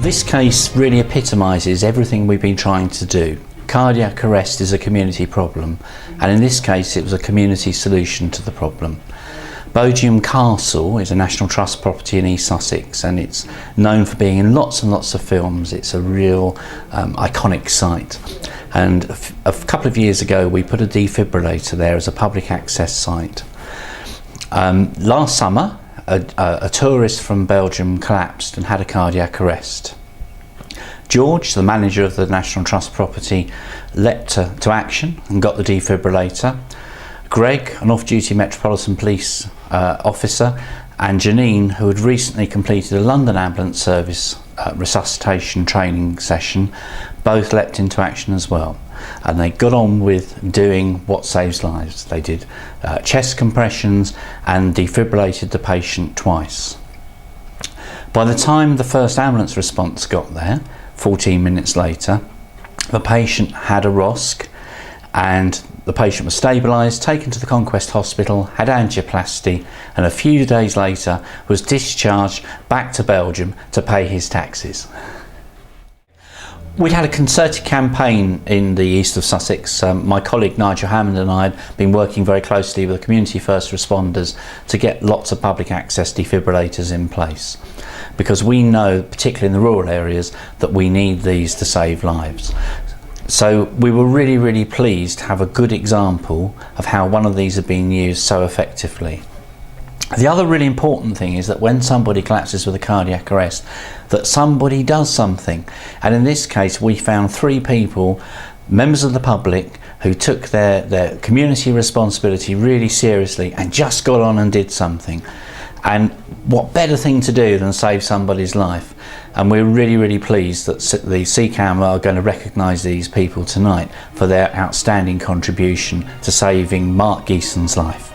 This case really epitomises everything we've been trying to do. Cardiac arrest is a community problem, and in this case it was a community solution to the problem. Belgium Castle is a National Trust property in East Sussex, and it's known for being in lots and lots of films. It's a real iconic site. And a couple of years ago we put a defibrillator there as a public access site. Last summer a tourist from Belgium collapsed and had a cardiac arrest. George, the manager of the National Trust property, leapt to action and got the defibrillator. Gregg, an off-duty Metropolitan Police officer, and Janine, who had recently completed a London Ambulance Service resuscitation training session, both leapt into action as well. And they got on with doing what saves lives. They did chest compressions and defibrillated the patient twice. By the time the first ambulance response got there, 14 minutes later, the patient had a ROSC, and the patient was stabilised, taken to the Conquest Hospital, had angioplasty, and a few days later was discharged back to Belgium to pay his taxes. We'd had a concerted campaign in the east of Sussex. My colleague Nigel Hammond and I had been working very closely with the community first responders to get lots of public access defibrillators in place, because we know, particularly in the rural areas, that we need these to save lives. So we were really pleased to have a good example of how one of these had been used so effectively. The other really important thing is that when somebody collapses with a cardiac arrest, that somebody does something. And in this case we found 3 people, members of the public, who took their community responsibility really seriously and just got on and did something. And what better thing to do than save somebody's life? And we're really pleased that the SECAMB are going to recognise these people tonight for their outstanding contribution to saving Mark Geeson's life.